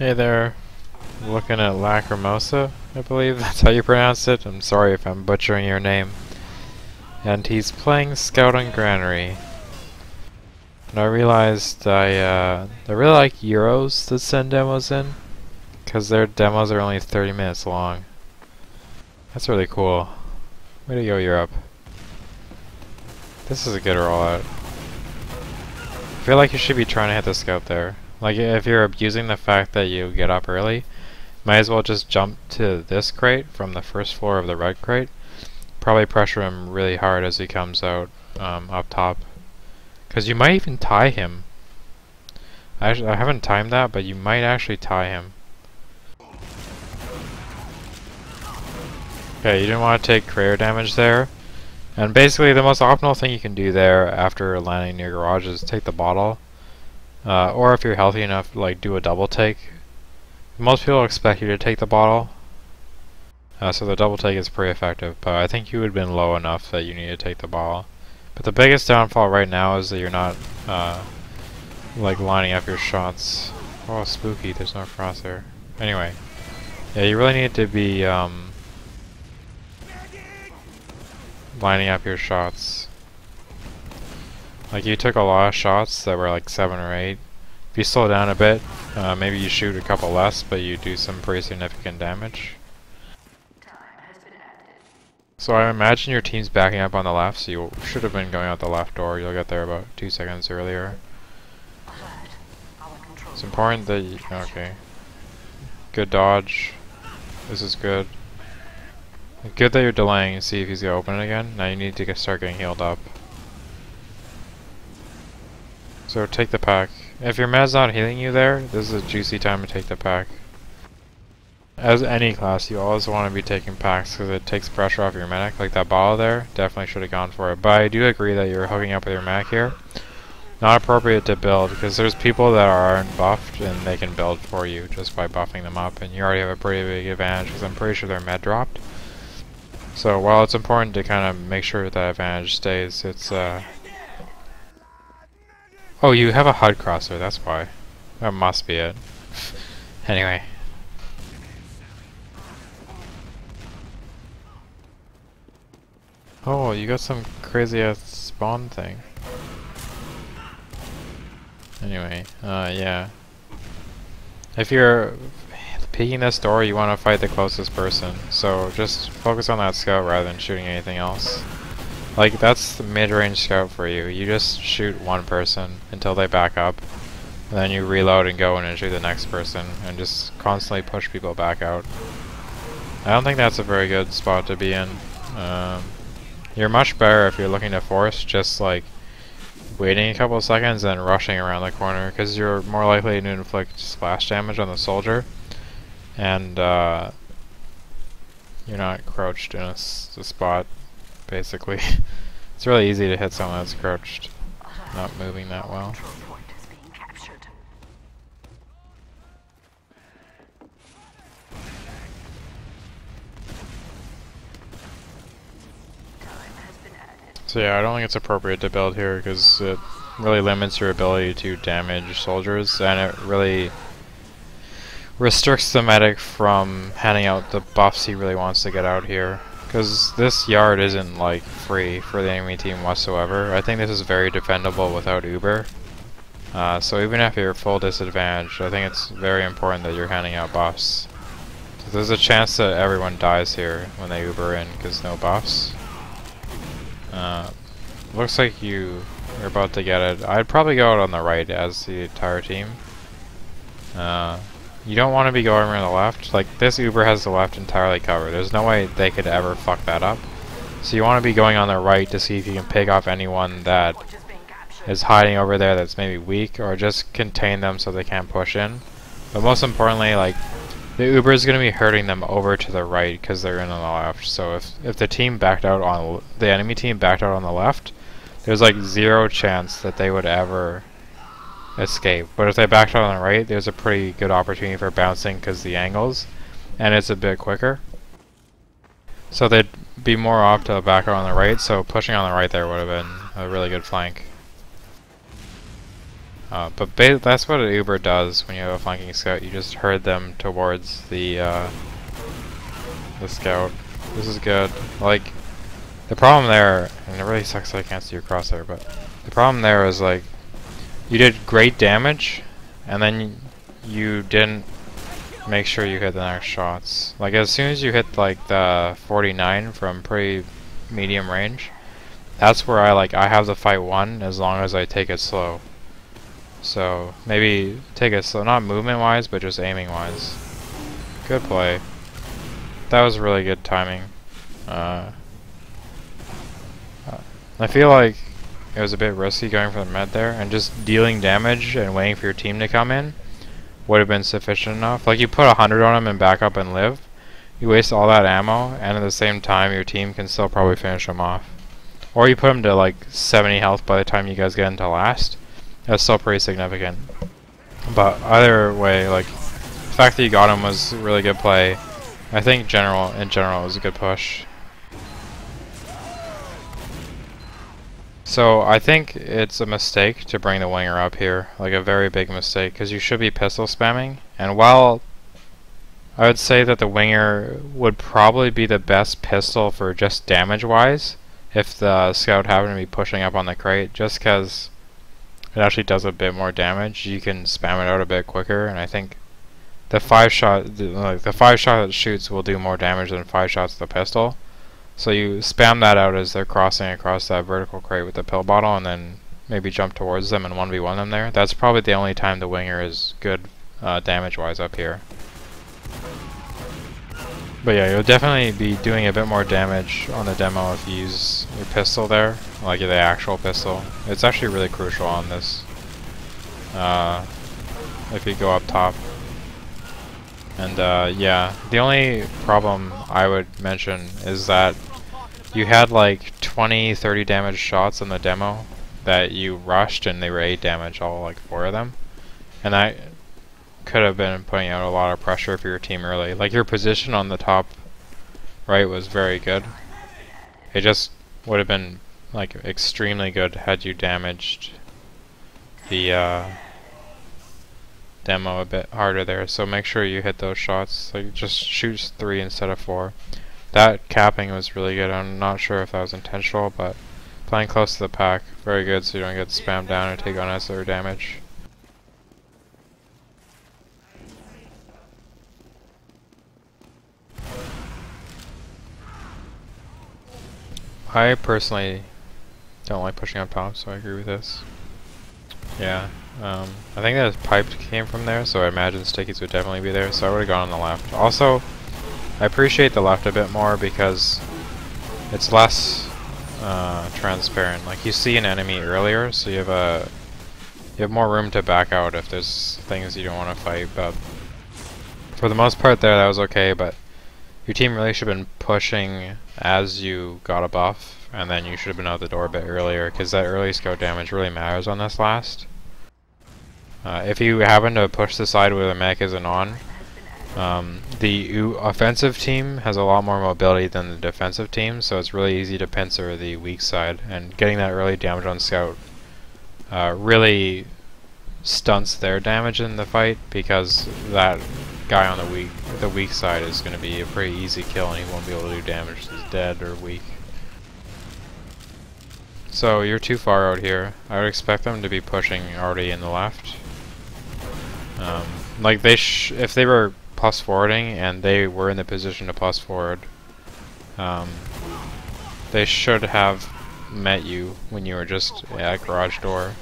Hey there, looking at Lacrimosa, I believe that's how you pronounce it. I'm sorry if I'm butchering your name. And he's playing Scout and Granary. And I realized I really like Euros that send demos in, because their demos are only 30 minutes long. That's really cool. Way to go, Europe. This is a good rollout. I feel like you should be trying to hit the Scout there. Like, if you're abusing the fact that you get up early, might as well just jump to this crate from the first floor of the red crate. Probably pressure him really hard as he comes out up top. Because you might even tie him. I haven't timed that, but you might actually tie him. Okay, you didn't want to take crater damage there. And basically the most optimal thing you can do there after landing near garage is take the bottle. Or if you're healthy enough, like do a double take. Most people expect you to take the bottle, so the double take is pretty effective, but I think you would have been low enough that you need to take the bottle. But the biggest downfall right now is that you're not like lining up your shots. Oh, spooky, there's no crosshair. Anyway, yeah, you really need to be lining up your shots. Like, you took a lot of shots that were like 7 or 8. If you slow down a bit, maybe you shoot a couple less, but you do some pretty significant damage. So I imagine your team's backing up on the left, so you should have been going out the left door. You'll get there about 2 seconds earlier. It's important that you... okay. Good dodge. This is good. Good that you're delaying and see if he's gonna open it again. Now you need to start getting healed up. So take the pack. If your med's not healing you there, this is a juicy time to take the pack. As any class, you always want to be taking packs because it takes pressure off your medic. Like that bottle there, definitely should have gone for it. But I do agree that you're hooking up with your medic here. Not appropriate to build because there's people that aren't buffed and they can build for you just by buffing them up. And you already have a pretty big advantage because I'm pretty sure their med dropped. So while it's important to kind of make sure that advantage stays, it's oh, you have a HUD crosser, that's why. That must be it. Anyway. Oh, you got some crazy ass spawn thing. Anyway, yeah. If you're peeking this door, you want to fight the closest person. So just focus on that scout rather than shooting anything else. Like, that's the mid-range scout for you. You just shoot one person until they back up, and then you reload and go in and shoot the next person, and just constantly push people back out. I don't think that's a very good spot to be in. You're much better if you're looking to force, just like waiting a couple of seconds and rushing around the corner, because you're more likely to inflict splash damage on the soldier, and you're not crouched in a spot. Basically, it's really easy to hit someone that's crouched, not moving that well. So yeah, I don't think it's appropriate to build here because it really limits your ability to damage soldiers, and it really restricts the medic from handing out the buffs he really wants to get out here. Because this yard isn't like free for the enemy team whatsoever. I think this is very defendable without Uber. So even if you're full disadvantage, I think it's very important that you're handing out buffs. So there's a chance that everyone dies here when they Uber in because no buffs. Looks like you're about to get it. I'd probably go out on the right as the entire team. You don't want to be going around the left. Like, this Uber has the left entirely covered. There's no way they could ever fuck that up. So you want to be going on the right to see if you can pick off anyone that is hiding over there that's maybe weak, or just contain them so they can't push in. But most importantly, like, the Uber is going to be hurting them over to the right because they're in on the left. So if the team backed out on the enemy team backed out on the left, there's like 0 chance that they would ever escape. But if they backed out on the right, there's a pretty good opportunity for bouncing because the angles, and it's a bit quicker. So they'd be more off to back out on the right, so pushing on the right there would have been a really good flank. But that's what an Uber does when you have a flanking scout. You just herd them towards the scout. This is good. Like, the problem there, and it really sucks that I can't see your crosshair, but the problem there is, like, you did great damage, and then you didn't make sure you hit the next shots. Like, as soon as you hit, like, the 49 from pretty medium range, that's where I have the fight won as long as I take it slow. So, maybe take it slow, not movement-wise, but just aiming-wise. Good play. That was really good timing. I feel like it was a bit risky going for the med there, and just dealing damage and waiting for your team to come in would have been sufficient enough. Like, you put 100 on him and back up and live, you waste all that ammo, and at the same time your team can still probably finish him off. Or you put him to like 70 health by the time you guys get into last. That's still pretty significant. But either way, like, the fact that you got him was a really good play. I think in general it was a good push. So I think it's a mistake to bring the winger up here, like a very big mistake, because you should be pistol spamming. And while I would say that the winger would probably be the best pistol for just damage wise, if the scout happened to be pushing up on the crate, just because it actually does a bit more damage, you can spam it out a bit quicker, and I think the 5-shot that shoots will do more damage than 5 shots with the pistol. So you spam that out as they're crossing across that vertical crate with the pill bottle, and then maybe jump towards them and 1v1 them there. That's probably the only time the winger is good damage-wise up here. But yeah, you'll definitely be doing a bit more damage on the demo if you use your pistol there, like the actual pistol. It's actually really crucial on this, if you go up top. And yeah, the only problem I would mention is that you had like 20-30 damage shots in the demo that you rushed, and they were 8 damage, all like 4 of them. And that could have been putting out a lot of pressure for your team early. Like, your position on the top right was very good. It just would have been like extremely good had you damaged the demo a bit harder there. So make sure you hit those shots. Like, just shoot 3 instead of 4. That capping was really good. I'm not sure if that was intentional, but playing close to the pack, very good, so you don't get spammed down and take unnecessary damage. I personally don't like pushing up top, so I agree with this. Yeah, I think that pipe came from there, so I imagine stickies would definitely be there, so I would have gone on the left. Also, I appreciate the left a bit more because it's less transparent. Like, you see an enemy earlier, so you have more room to back out if there's things you don't want to fight. But for the most part there, that was okay, but your team really should have been pushing as you got a buff, and then you should have been out the door a bit earlier, because that early scout damage really matters on this last. If you happen to push the side where the mech isn't on, the offensive team has a lot more mobility than the defensive team, so it's really easy to pincer the weak side, and getting that early damage on scout really stunts their damage in the fight, because that guy on the weak side is going to be a pretty easy kill, and he won't be able to do damage. He's dead or weak. So you're too far out here. I would expect them to be pushing already in the left. Like, if they were plus forwarding and they were in the position to plus forward, they should have met you when you were just at garage door.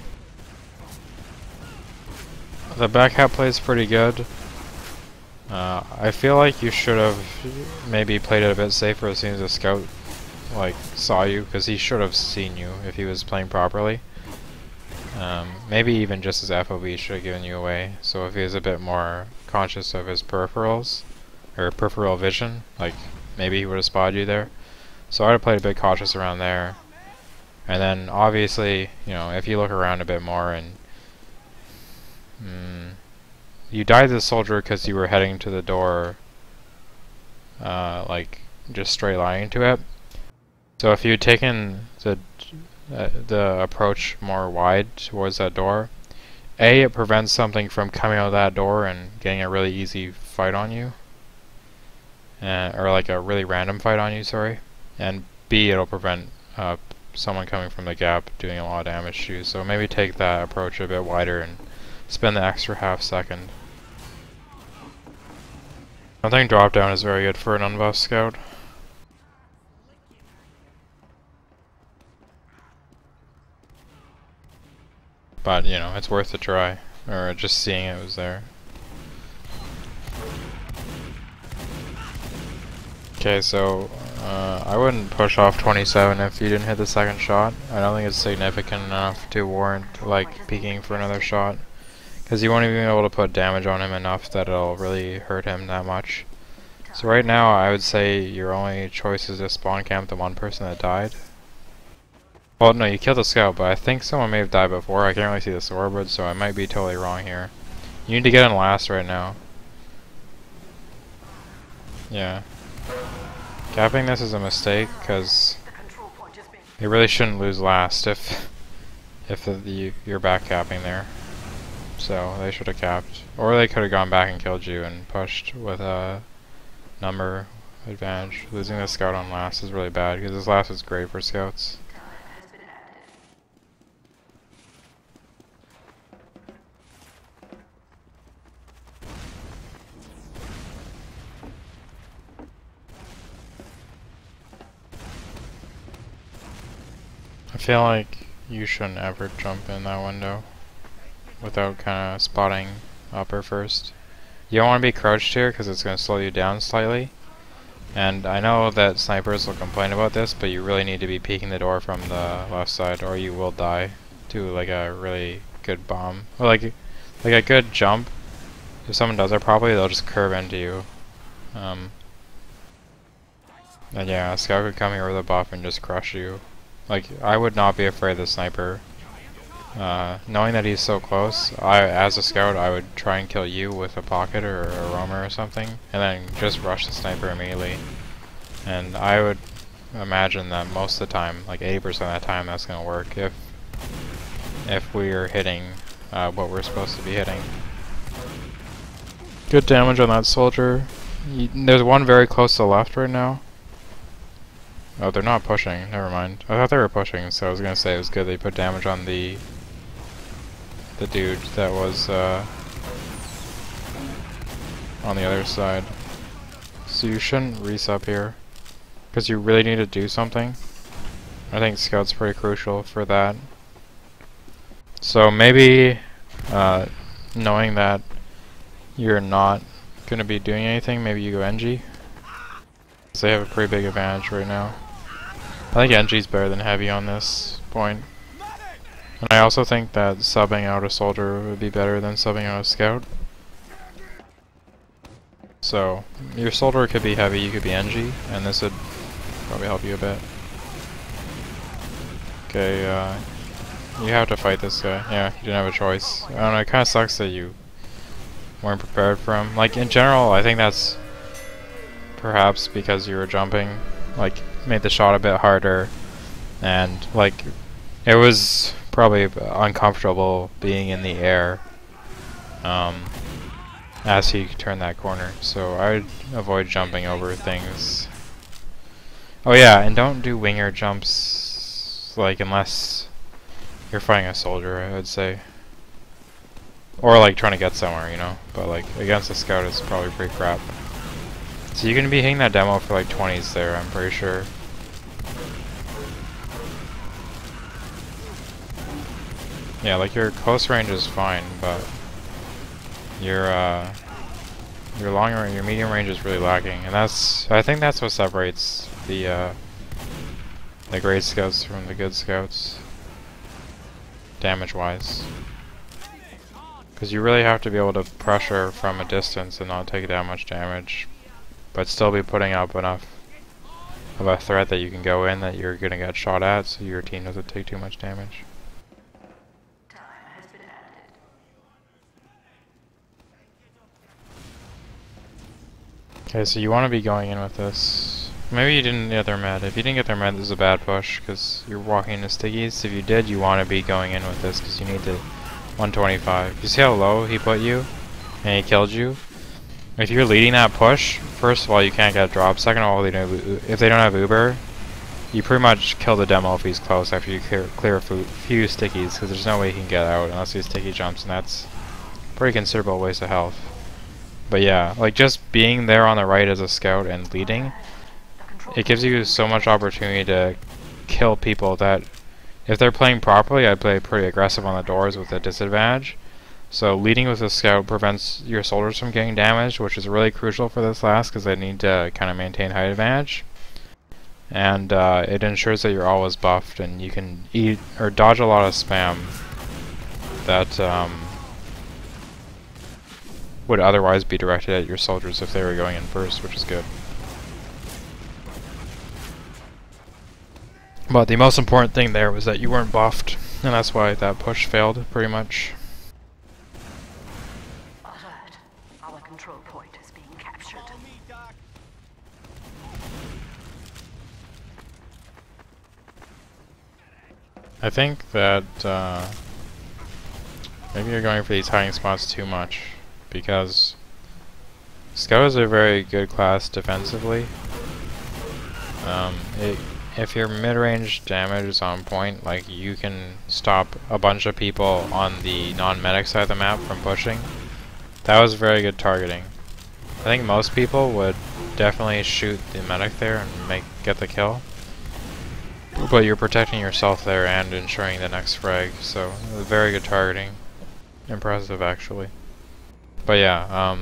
The back hat play is pretty good. I feel like you should have maybe played it a bit safer as soon as the scout like saw you, because he should have seen you if he was playing properly. Maybe even just his FOV should have given you away, so if he was a bit more conscious of his peripherals, or peripheral vision, like, maybe he would have spotted you there. So I would have played a bit cautious around there. And then obviously, you know, if you look around a bit more and you died to the soldier because you were heading to the door, like, just straight lining to it. So if you had taken the approach more wide towards that door, A, it prevents something from coming out of that door and getting a really easy fight on you. Or like a really random fight on you, sorry. And B, it'll prevent someone coming from the gap doing a lot of damage to you. So maybe take that approach a bit wider and spend the extra half second. I think drop down is very good for an unbuffed scout. But, you know, it's worth a try. Or just seeing it was there. Okay, so I wouldn't push off 27 if you didn't hit the second shot. I don't think it's significant enough to warrant, like, peeking for another shot. Because you won't even be able to put damage on him enough that it'll really hurt him that much. So right now, I would say your only choice is to spawn camp the one person that died. Well, no, you killed the scout, but I think someone may have died before. I can't really see the scoreboard, so I might be totally wrong here. You need to get in last right now. Yeah. Capping this is a mistake, because they really shouldn't lose last if you're back capping there. So they should have capped. Or they could have gone back and killed you and pushed with a number advantage. Losing the scout on last is really bad, because this last is great for scouts. I feel like you shouldn't ever jump in that window without kind of spotting upper first. You don't want to be crouched here because it's going to slow you down slightly. And I know that snipers will complain about this, but you really need to be peeking the door from the left side or you will die to like a really good bomb. Or like a good jump. If someone does it properly, they'll just curve into you. And yeah, a scout could come here with a buff and just crush you. Like, I would not be afraid of the sniper. Knowing that he's so close, as a scout, I would try and kill you with a pocket or a roamer or something, and then just rush the sniper immediately. And I would imagine that most of the time, like 80% of the time, that's gonna work if we're hitting what we're supposed to be hitting. Good damage on that soldier. There's one very close to the left right now. Oh, they're not pushing. Never mind. I thought they were pushing, so I was gonna say it was good they put damage on the dude that was on the other side. So you shouldn't resup here, because you really need to do something. I think scout's pretty crucial for that. So maybe knowing that you're not gonna be doing anything, maybe you go NG. So they have a pretty big advantage right now. I think NG's better than heavy on this point. And I also think that subbing out a soldier would be better than subbing out a scout. So, your soldier could be heavy, you could be NG, and this would probably help you a bit. Okay, you have to fight this guy. Yeah, you didn't have a choice. I don't know, it kinda sucks that you weren't prepared for him. Like, in general, I think that's perhaps because you were jumping, like, made the shot a bit harder, and like it was probably uncomfortable being in the air as he turned that corner, so I'd avoid jumping over things. Oh yeah, and don't do winger jumps, like, unless you're fighting a soldier, I would say, or like trying to get somewhere, you know, but like against a scout it's probably pretty crap. So you can be hitting that demo for like 20s there, I'm pretty sure. Yeah, like your close range is fine, but your long range, your medium range is really lacking, and I think that's what separates the great scouts from the good scouts, damage-wise. Because you really have to be able to pressure from a distance and not take that much damage, but still be putting up enough of a threat that you can go in that you're gonna get shot at, so your team doesn't take too much damage. Okay, so you want to be going in with this. Maybe you didn't get their med. If you didn't get their med, this is a bad push, because you're walking into stickies. If you did, you want to be going in with this, because you need to 125. You see how low he put you? And he killed you? If you're leading that push, first of all, you can't get a drop. Second of all, if they don't have Uber, you pretty much kill the demo if he's close after you clear a few stickies, because there's no way he can get out unless he sticky jumps, and that's a pretty considerable waste of health. But yeah, like just being there on the right as a scout and leading, it gives you so much opportunity to kill people that, if they're playing properly, I'd play pretty aggressive on the doors with a disadvantage. So leading with a scout prevents your soldiers from getting damaged, which is really crucial for this last because they need to kind of maintain height advantage. And it ensures that you're always buffed and you can eat or dodge a lot of spam that would otherwise be directed at your soldiers if they were going in first, which is good. But the most important thing there was that you weren't buffed, and that's why that push failed pretty much. Our control point is being captured. I think that maybe you're going for these hiding spots too much, because Scout is a very good class defensively. If your mid-range damage is on point, like you can stop a bunch of people on the non-medic side of the map from pushing. That was very good targeting. I think most people would definitely shoot the medic there and get the kill. But you're protecting yourself there and ensuring the next frag, so very good targeting. Impressive, actually. But yeah,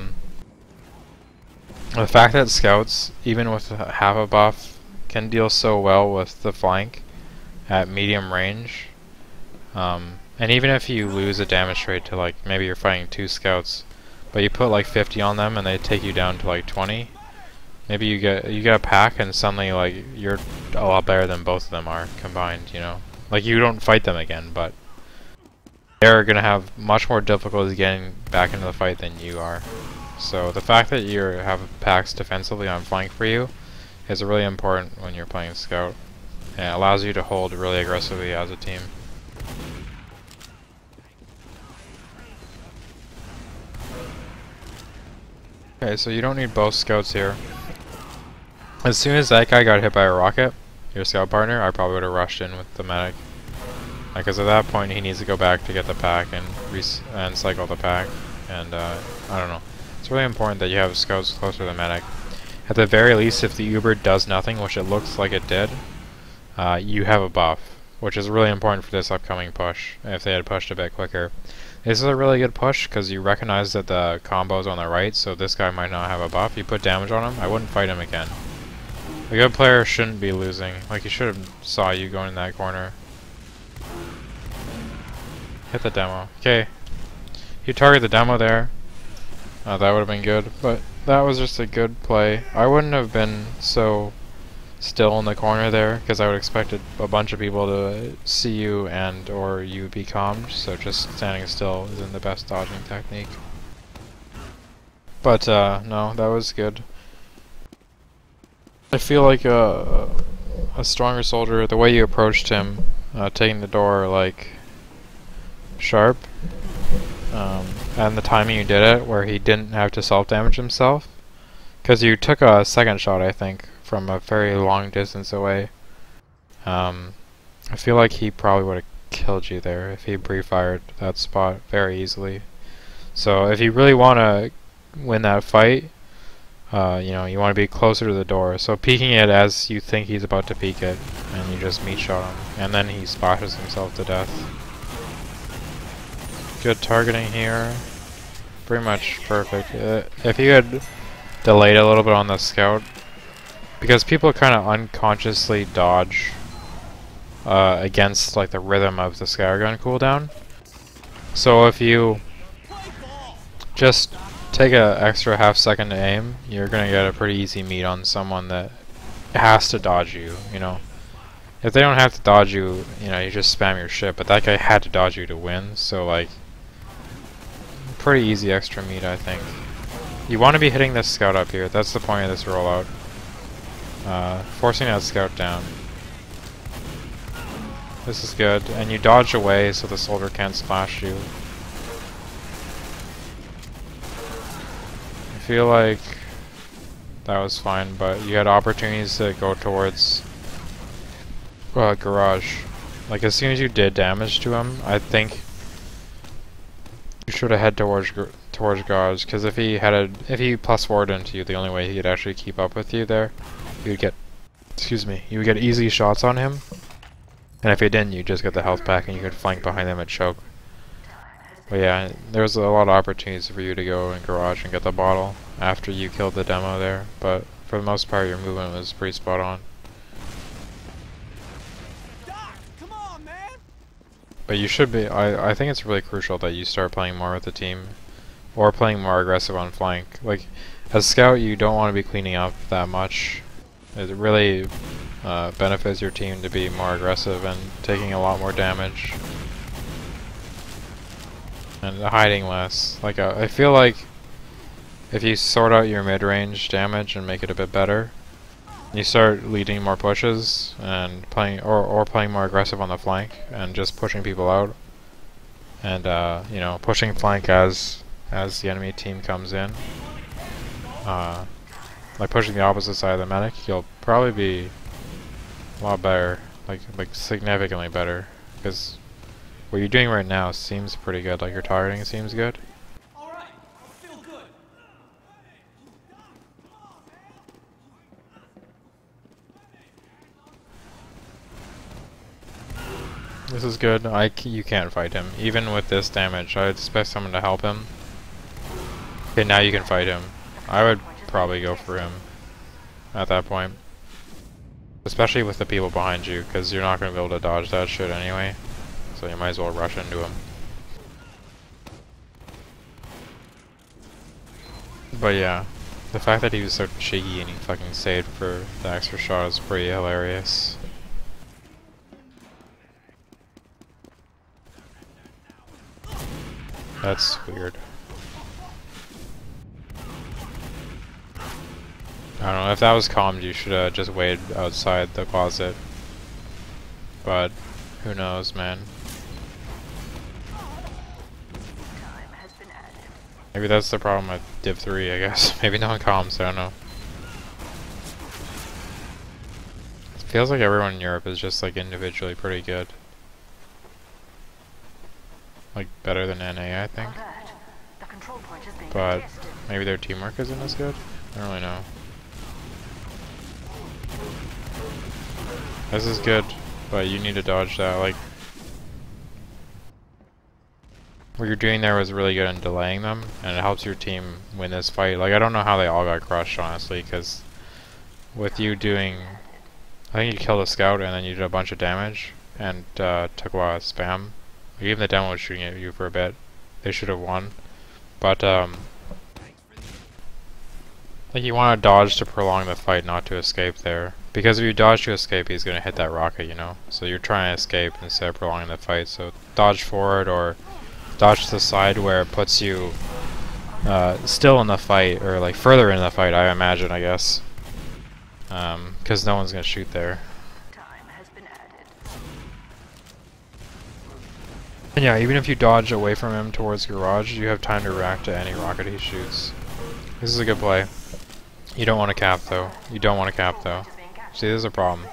the fact that scouts, even with half a buff, can deal so well with the flank at medium range. And even if you lose a damage rate to, like, maybe you're fighting 2 scouts, but you put like 50 on them and they take you down to like 20, maybe you get a pack and suddenly like you're a lot better than both of them are combined, you know? Like you don't fight them again, but they're gonna have much more difficulty getting back into the fight than you are. So the fact that you have packs defensively on flank for you is really important when you're playing Scout, and it allows you to hold really aggressively as a team. Okay, so you don't need both Scouts here. As soon as that guy got hit by a rocket, your Scout partner, I probably would have rushed in with the medic. Because at that point he needs to go back to get the pack and cycle the pack, and I don't know. It's really important that you have Scouts closer to the medic. At the very least, if the Uber does nothing, which it looks like it did, you have a buff, which is really important for this upcoming push, if they had pushed a bit quicker. This is a really good push, because you recognize that the combo's on the right, so this guy might not have a buff. You put damage on him, I wouldn't fight him again. A good player shouldn't be losing. Like, he should have saw you going in that corner. Hit the demo. Okay. You target the demo there. That would have been good, but that was just a good play. I wouldn't have been so still in the corner there, because I would expect a bunch of people to see you and or you be calmed, so just standing still isn't the best dodging technique. But no, that was good. I feel like a stronger soldier, the way you approached him, taking the door like sharp, and the timing you did it, where he didn't have to self-damage himself, because you took a second shot, I think, from a very long distance away. I feel like he probably would have killed you there if he pre-fired that spot very easily. So if you really want to win that fight, you know, you want to be closer to the door. So peeking it as you think he's about to peek it, and you just meat shot him, and then he splashes himself to death. Good targeting here. Pretty much perfect. If you had delayed a little bit on the Scout, because people kind of unconsciously dodge against like the rhythm of the scattergun cooldown. So if you just take an extra half second to aim, you're gonna get a pretty easy meet on someone that has to dodge you, you know. If they don't have to dodge you, you know, you just spam your shit, but that guy had to dodge you to win, so like, pretty easy extra meat, I think. You want to be hitting this Scout up here, that's the point of this rollout. Forcing that Scout down. This is good, and you dodge away so the soldier can't splash you. feel like that was fine, but you had opportunities to go towards garage. Like as soon as you did damage to him, I think you should have head towards garage. Because if he plus forward into you, the only way he could actually keep up with you there, you would get, you would get easy shots on him. And if he didn't, you just get the health pack and you could flank behind him and choke. But yeah, there was a lot of opportunities for you to go in garage and get the bottle after you killed the demo there. But for the most part, your movement was pretty spot on. But you should be, I think it's really crucial that you start playing more with the team. Or playing more aggressive on flank. Like, as Scout, you don't want to be cleaning up that much. It really benefits your team to be more aggressive and taking a lot more damage. And hiding less. Like, I feel like if you sort out your mid-range damage and make it a bit better, you start leading more pushes and playing or playing more aggressive on the flank and just pushing people out. And you know, pushing flank as the enemy team comes in. Like pushing the opposite side of the medic, you'll probably be a lot better, like significantly better, because what you're doing right now seems pretty good. Like your targeting seems good. This is good. You can't fight him. Even with this damage, I'd expect someone to help him. Okay, now you can fight him. I would probably go for him at that point. Especially with the people behind you, because you're not going to be able to dodge that shit anyway. So you might as well rush into him. But yeah, the fact that he was so cheeky and he fucking saved for the extra shot is pretty hilarious. That's weird. I don't know, if that was calmed, you should have just waited outside the closet. But, who knows, man. Maybe that's the problem with Div 3, I guess. Maybe no one calms, I don't know. It feels like everyone in Europe is just like individually pretty good. Like better than NA, I think. But maybe their teamwork isn't as good? I don't really know. This is good, but you need to dodge that. Like, what you're doing there was really good in delaying them, and it helps your team win this fight. Like, I don't know how they all got crushed, honestly, because with you doing, I think you killed a scout and then you did a bunch of damage and took a lot of spam. Like, even the demo was shooting at you for a bit. They should have won, but like, you want to dodge to prolong the fight, not to escape there. Because if you dodge to escape, he's going to hit that rocket, you know? So you're trying to escape instead of prolonging the fight. So dodge forward or dodge to the side where it puts you still in the fight, or like further in the fight, I imagine, I guess. Because no one's going to shoot there. And yeah, even if you dodge away from him towards garage, you have time to react to any rocket he shoots. This is a good play. You don't want to cap though. You don't want to cap though. See, there's a problem.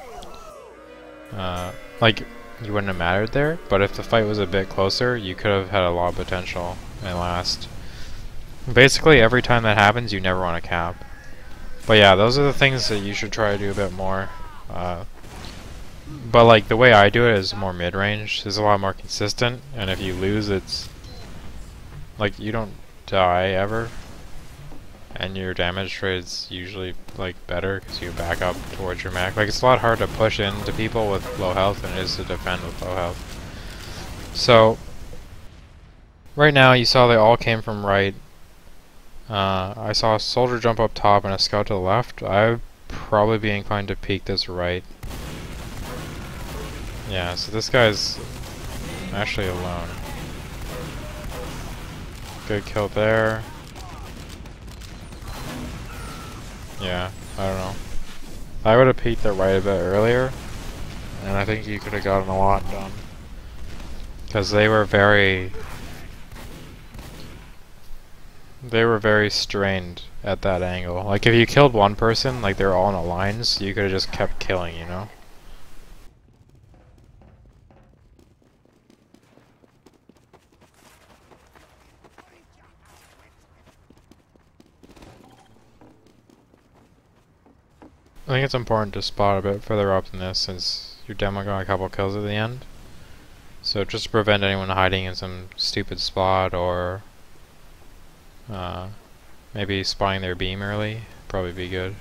Like, you wouldn't have mattered there, but if the fight was a bit closer, you could have had a lot of potential and last. Basically, every time that happens, you never want to cap. But yeah, those are the things that you should try to do a bit more. But like, the way I do it is more mid-range. It's a lot more consistent, and if you lose, it's like, you don't die ever. And your damage trade's usually like better because you back up towards your mech. Like, it's a lot harder to push into people with low health than it is to defend with low health. So right now you saw they all came from right. I saw a soldier jump up top and a scout to the left. I'd probably be inclined to peek this right. Yeah, so this guy's actually alone. Good kill there. Yeah, I don't know. I would have peeked the right a bit earlier, and I think you could have gotten a lot done. Because they were very strained at that angle. Like, if you killed one person, like they're all in a line, so you could have just kept killing, you know? I think it's important to spot a bit further up than this, since your demo got a couple kills at the end. So just to prevent anyone hiding in some stupid spot, or maybe spotting their beam early, probably be good.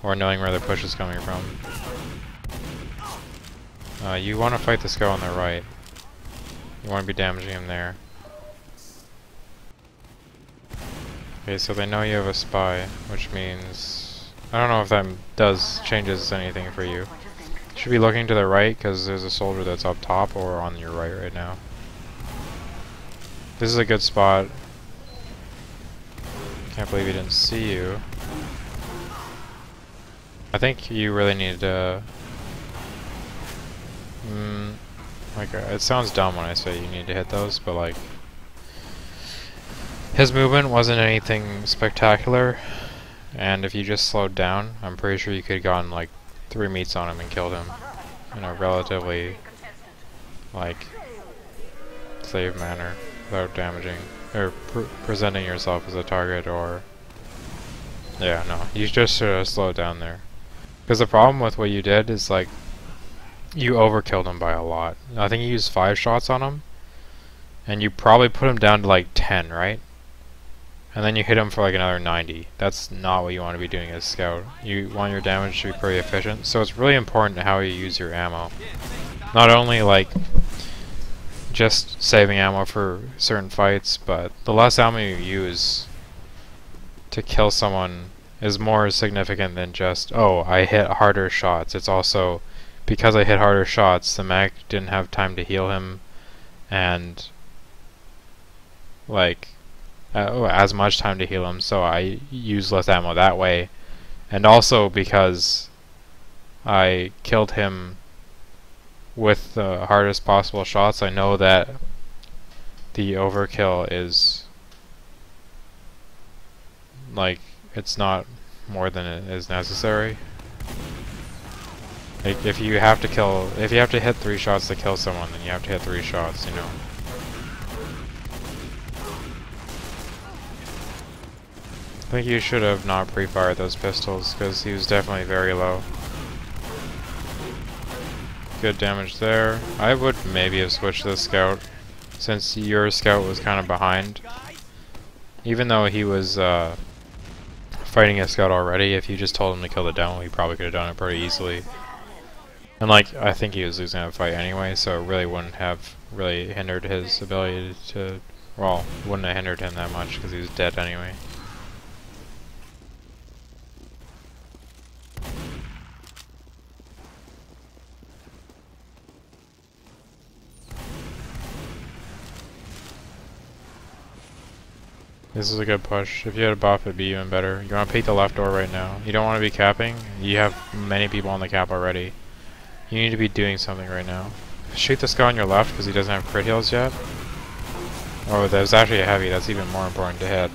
Or knowing where the push is coming from. You want to fight the Scout on the right. You want to be damaging him there. Okay, so they know you have a spy, which means... I don't know if that changes anything for you. You should be looking to the right, because there's a soldier that's up top or on your right now. This is a good spot. Can't believe he didn't see you. I think you really need to... like, it sounds dumb when I say you need to hit those, but like... his movement wasn't anything spectacular, and if you just slowed down, I'm pretty sure you could have gotten like 3 meets on him and killed him in a relatively, like, safe manner, without damaging, or presenting yourself as a target, or... yeah, no, you just should have slowed down there. Because the problem with what you did is, like, you overkilled him by a lot. I think you used 5 shots on him, and you probably put him down to like 10, right? And then you hit him for like another 90. That's not what you want to be doing as Scout. You want your damage to be pretty efficient, so it's really important how you use your ammo. Not only like just saving ammo for certain fights, but the less ammo you use to kill someone is more significant than just, oh, I hit harder shots. It's also, because I hit harder shots, the mag didn't have time to heal him, and like as much time to heal him, so I use less ammo that way. And also because I killed him with the hardest possible shots, I know that the overkill is like, it's not more than it is necessary. Like, if you have to hit 3 shots to kill someone, then you have to hit 3 shots, you know. I think you should have not pre-fired those pistols, because he was definitely very low. Good damage there. I would maybe have switched to the Scout, since your Scout was kind of behind. Even though he was fighting a Scout already, if you just told him to kill the demo, he probably could have done it pretty easily. And like, I think he was losing that fight anyway, so it really wouldn't have really hindered his ability to... well, wouldn't have hindered him that much, because he was dead anyway. This is a good push. If you had a buff, it'd be even better. You want to peek the left door right now. You don't want to be capping. You have many people on the cap already. You need to be doing something right now. Shoot the Scout on your left, because he doesn't have crit heals yet. Oh, there's actually a heavy. That's even more important to hit.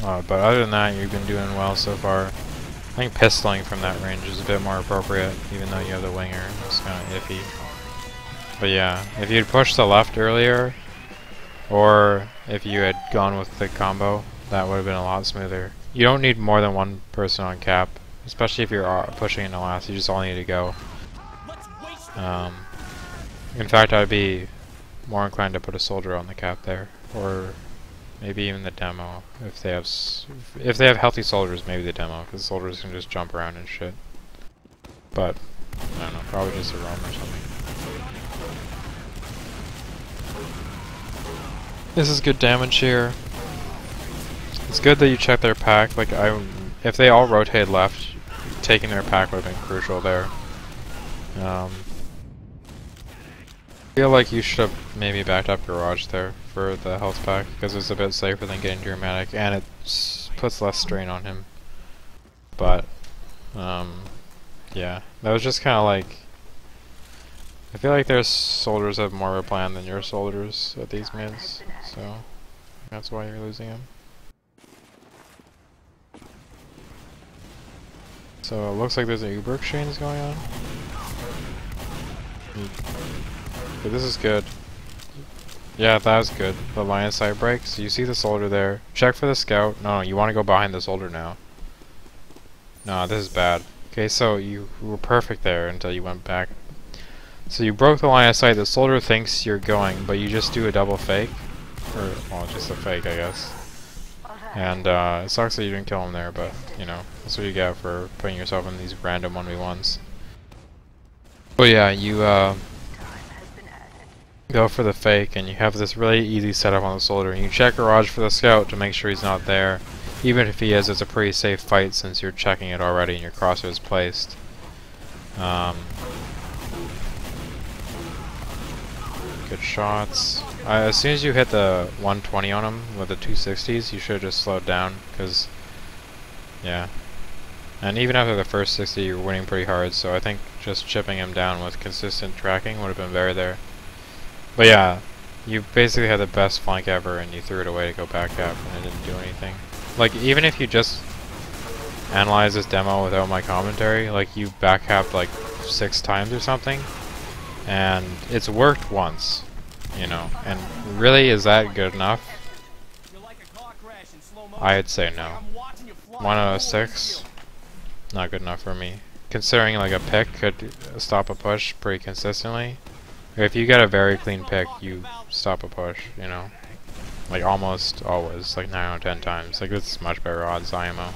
But other than that, you've been doing well so far. I think pistoling from that range is a bit more appropriate, even though you have the winger. It's kind of iffy. But yeah, if you'd pushed the left earlier, or if you had gone with the combo, that would have been a lot smoother. You don't need more than 1 person on cap, especially if you're pushing into last. You just all need to go. In fact, I'd be more inclined to put a soldier on the cap there, or maybe even the demo. If they have healthy soldiers, maybe the demo, because soldiers can just jump around and shit. But I don't know, probably just a roam or something. This is good damage here. It's good that you check their pack. Like, if they all rotated left, taking their pack would have been crucial there. I feel like you should have maybe backed up garage there for the health pack, because it's a bit safer than getting to your medic, and it puts less strain on him. But yeah, that was just kind of like, I feel like their soldiers have more of a plan than your soldiers at these mids, so that's why you're losing them. So it looks like there's an Uber exchange going on. Okay, this is good. Yeah, that was good. The line of sight break. So you see the soldier there. Check for the scout. No, you want to go behind the soldier now. No, this is bad. Okay, so you were perfect there until you went back. So you broke the line of sight. The soldier thinks you're going, but you just do a double fake. Or, well, just a fake, I guess. And it sucks that you didn't kill him there, but, you know, that's what you get for putting yourself in these random 1v1s. But yeah, you go for the fake, and you have this really easy setup on the soldier. And you check garage for the scout to make sure he's not there. Even if he is, it's a pretty safe fight since you're checking it already and your crosshair is placed. Good shots. As soon as you hit the 120 on him with the 260s, you should have just slowed down, because, yeah. And even after the first 60, you're winning pretty hard, so I think just chipping him down with consistent tracking would have been better there. But yeah, you basically had the best flank ever, and you threw it away to go back up, and it didn't do anything. Like, even if you just analyze this demo without my commentary, like, you back capped like 6 times or something, and it's worked once, you know, and really, is that good enough? I'd say no. 1 out of 6, not good enough for me. Considering like a pick could stop a push pretty consistently. If you get a very clean pick, you stop a push, you know. Like almost always, like 9 out of 10 times. Like this is much better odds IMO.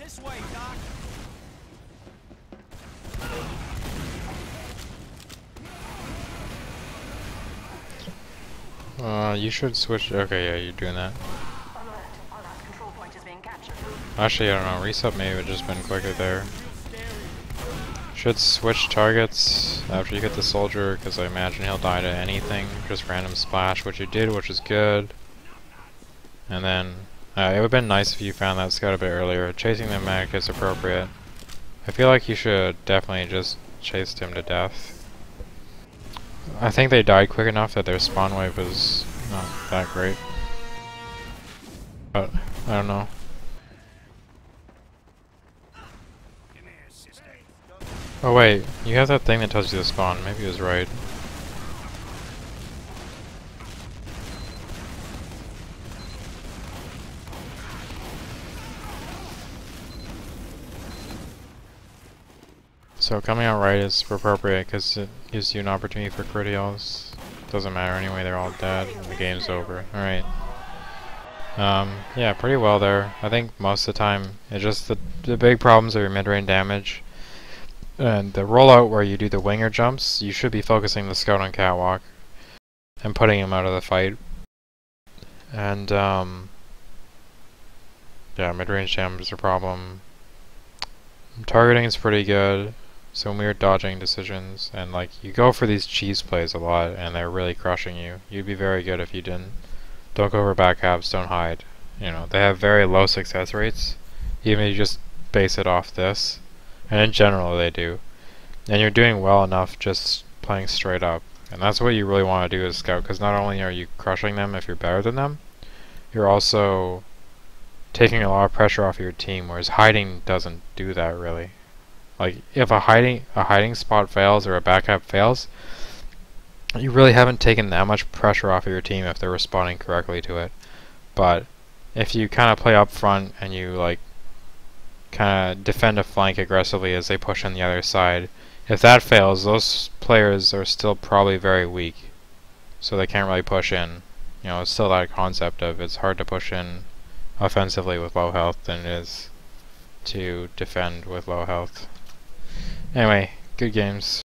This way, Doc. You should switch. Okay, yeah, you're doing that. Alert. Our last control point is being captured. Actually, I don't know. Reset maybe would have just been quicker there. Should switch targets after you hit the soldier, because I imagine he'll die to anything. Just random splash, which you did, which is good. And then, it would have been nice if you found that scout a bit earlier. Chasing the mech is appropriate. I feel like you should definitely just chased him to death. I think they died quick enough that their spawn wave was not that great. But, I don't know. Oh wait, you have that thing that tells you to spawn. Maybe it was right. So coming out right is appropriate because it gives you an opportunity for crit heals. Doesn't matter anyway, they're all dead and the game's over. Alright. Yeah, pretty well there. I think most of the time it's just the big problems are your mid-range damage. And the rollout where you do the winger jumps, you should be focusing the scout on catwalk and putting him out of the fight. And yeah, mid-range damage is a problem. Targeting is pretty good. Some weird dodging decisions, and like you go for these cheese plays a lot and they're really crushing you. You'd be very good if you didn't. Don't go for back caps, don't hide. You know, they have very low success rates, even if you just base it off this. And in general they do. And you're doing well enough just playing straight up. And that's what you really want to do as scout, because not only are you crushing them if you're better than them, you're also taking a lot of pressure off your team, whereas hiding doesn't do that really. Like, if a hiding spot fails or a backup fails, you really haven't taken that much pressure off of your team if they're responding correctly to it. But if you kind of play up front and you like kind of defend a flank aggressively as they push on the other side, if that fails, those players are still probably very weak, so they can't really push in. You know, it's still that concept of it's hard to push in offensively with low health than it is to defend with low health. Anyway, good games.